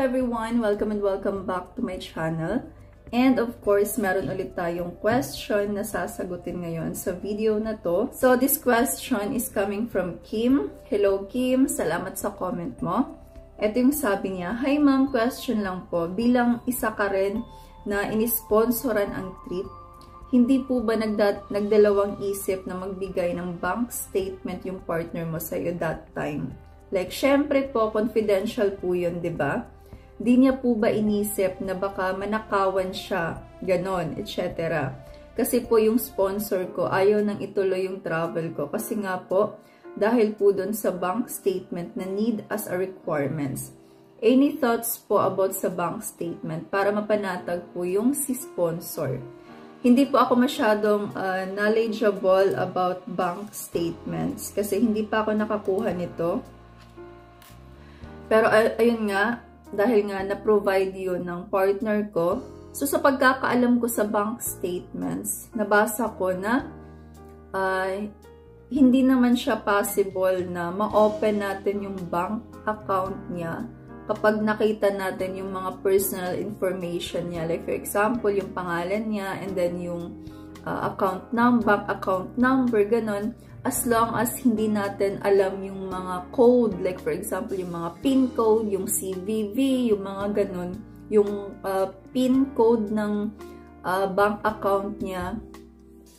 everyone! Welcome and welcome back to my channel. And of course, meron ulit tayong question na sasagutin ngayon sa video na to. So this question is coming from Kim. Hello Kim, salamat sa comment mo. Ito yung sabi niya, "Hi ma'am, question lang po. Bilang isa ka rin na inisponsoran ang trip, hindi po ba nagdalawang isip na magbigay ng bank statement yung partner mo sa'yo that time? Like, syempre po, confidential po yun, di ba? Di niya po ba inisip na baka manakawan siya, ganon, etc. Kasi po yung sponsor ko, ayaw nang ituloy yung travel ko. Kasi nga po, dahil po dun sa bank statement na need as a requirements. Any thoughts po about sa bank statement para mapanatag po yung si sponsor? Hindi po ako masyadong knowledgeable about bank statements kasi hindi pa ako nakakuha nito. Pero ayun nga, dahil nga na-provide yun ng partner ko, so sa pagkakaalam ko sa bank statements, nabasa ko na hindi naman siya possible na ma-open natin yung bank account niya kapag nakita natin yung mga personal information niya. Like for example, yung pangalan niya and then yung bank account number, ganon. As long as hindi natin alam yung mga code, like for example, yung mga PIN code, yung CVV, yung mga ganon, yung PIN code ng bank account niya,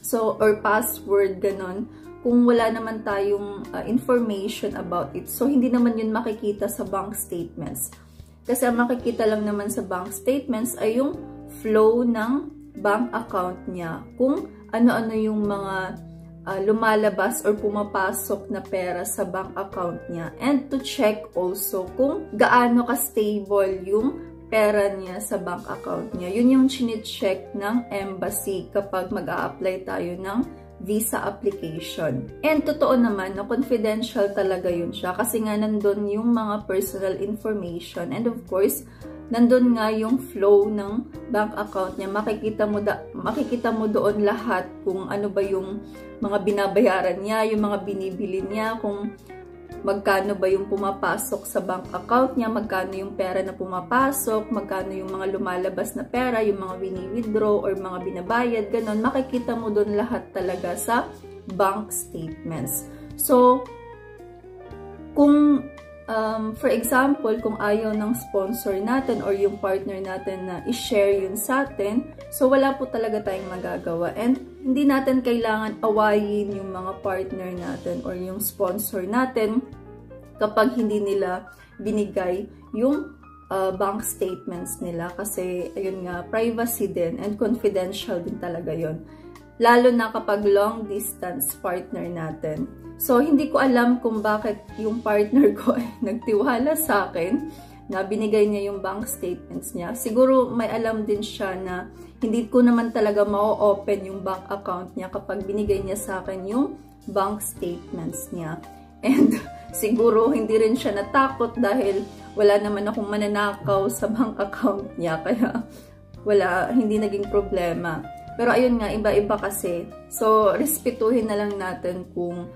so, or password, ganon, kung wala naman tayong information about it, so hindi naman yun makikita sa bank statements. Kasi ang makikita lang naman sa bank statements ay yung flow ng bank account niya, kung ano-ano yung mga lumalabas or pumapasok na pera sa bank account niya, and to check also kung gaano ka-stable yung pera niya sa bank account niya. Yun yung chine-check ng embassy kapag mag-a-apply tayo ng visa application. And totoo naman na confidential talaga yun siya kasi nga nandun yung mga personal information, and of course nandun nga yung flow ng bank account niya. Makikita mo doon lahat kung ano ba yung mga binabayaran niya, yung mga binibili niya, kung magkano ba yung pumapasok sa bank account niya, magkano yung pera na pumapasok, magkano yung mga lumalabas na pera, yung mga bini-withdraw or mga binabayad, ganon. Makikita mo doon lahat talaga sa bank statements. So, kung for example, kung ayaw ng sponsor natin or yung partner natin na i-share yun sa atin, so wala po talaga tayong magagawa. And hindi natin kailangan awayin yung mga partner natin or yung sponsor natin kapag hindi nila binigay yung bank statements nila. Kasi, ayun nga, privacy din and confidential din talaga yun. Lalo na kapag long distance partner natin. So, hindi ko alam kung bakit yung partner ko ay nagtiwala sa akin na binigay niya yung bank statements niya. Siguro may alam din siya na hindi ko naman talaga ma-open yung bank account niya kapag binigay niya sa akin yung bank statements niya. And siguro hindi rin siya natakot dahil wala naman akong mananakaw sa bank account niya. Kaya hindi naging problema. Pero ayun nga, iba-iba kasi. So, respetuhin na lang natin kung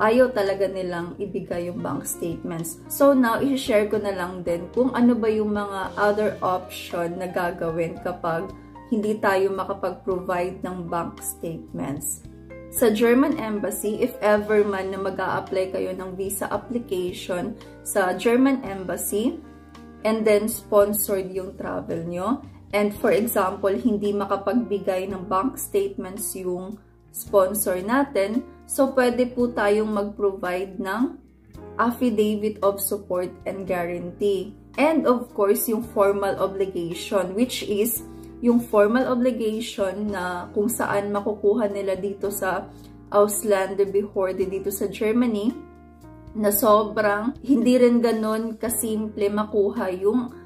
ayaw talaga nilang ibigay yung bank statements. So now, i-share ko na lang din kung ano ba yung mga other option na gagawin kapag hindi tayo makapag-provide ng bank statements. Sa German Embassy, if ever man na mag-a-apply kayo ng visa application sa German Embassy, and then sponsored yung travel nyo, and for example, hindi makapagbigay ng bank statements yung sponsor natin, so pwede po tayong mag-provide ng affidavit of support and guarantee. And of course, yung formal obligation, which is yung formal obligation na kung saan makukuha nila dito sa Ausländerbehörde dito sa Germany, na sobrang hindi rin ganun kasimple makuha yung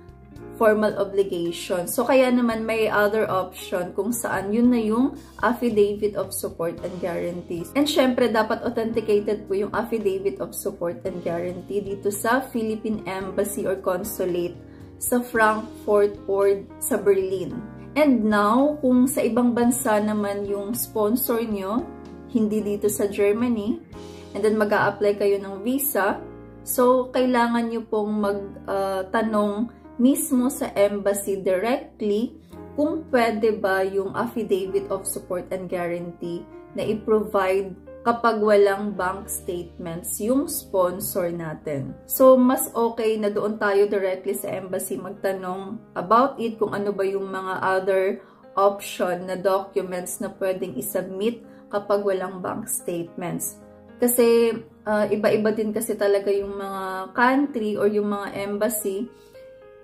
formal obligation. So, kaya naman may other option kung saan yun na yung affidavit of support and guarantees. And syempre, dapat authenticated po yung affidavit of support and guarantee dito sa Philippine Embassy or Consulate sa Frankfurt or sa Berlin. And now, kung sa ibang bansa naman yung sponsor nyo, hindi dito sa Germany, and then mag-a-apply kayo ng visa, so kailangan nyo pong magtanong mismo sa embassy directly kung pwede ba yung affidavit of support and guarantee na i-provide kapag walang bank statements yung sponsor natin. So, mas okay na doon tayo directly sa embassy magtanong about it, kung ano ba yung mga other option na documents na pwedeng isubmit kapag walang bank statements. Kasi, iba-iba din kasi talaga yung mga country or yung mga embassy,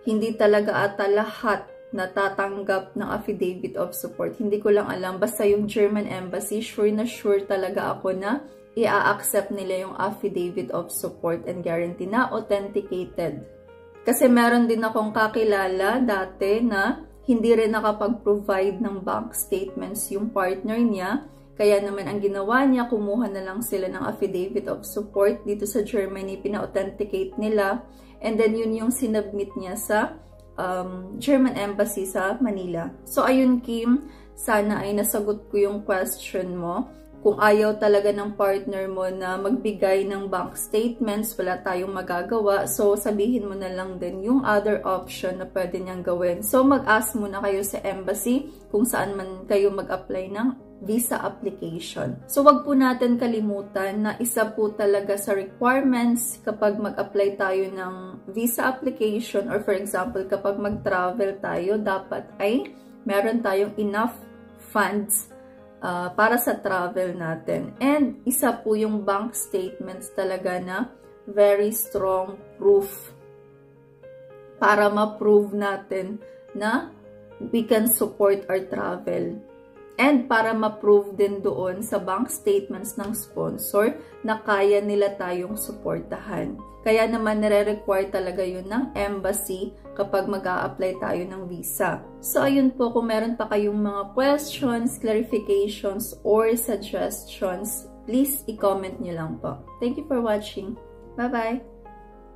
hindi talaga ata lahat natatanggap ng affidavit of support. Hindi ko lang alam. Basta yung German embassy, sure na sure talaga ako na i-accept nila yung affidavit of support and guarantee na authenticated. Kasi meron din akong kakilala dati na hindi rin nakapag-provide ng bank statements yung partner niya. Kaya naman ang ginawa niya, kumuha na lang sila ng affidavit of support dito sa Germany, pina-authenticate nila. And then yun yung sinubmit niya sa German Embassy sa Manila. So, ayun Kim, sana ay nasagot ko yung question mo. Kung ayaw talaga ng partner mo na magbigay ng bank statements, wala tayong magagawa. So, sabihin mo na lang din yung other option na pwede niyang gawin. So, mag-ask muna kayo sa embassy kung saan man kayo mag-apply ng visa application. So, wag po natin kalimutan na isa po talaga sa requirements kapag mag-apply tayo ng visa application or for example, kapag mag-travel tayo, dapat ay meron tayong enough funds para sa travel natin. And isa po yung bank statements talaga na very strong proof para ma-prove natin na we can support our travel. And para ma-prove din doon sa bank statements ng sponsor na kaya nila tayong suportahan. Kaya naman nire-require talaga yun ng embassy kapag mag-a-apply tayo ng visa. So ayun po, kung meron pa kayong mga questions, clarifications, or suggestions, please i-comment nyo lang po. Thank you for watching. Bye-bye!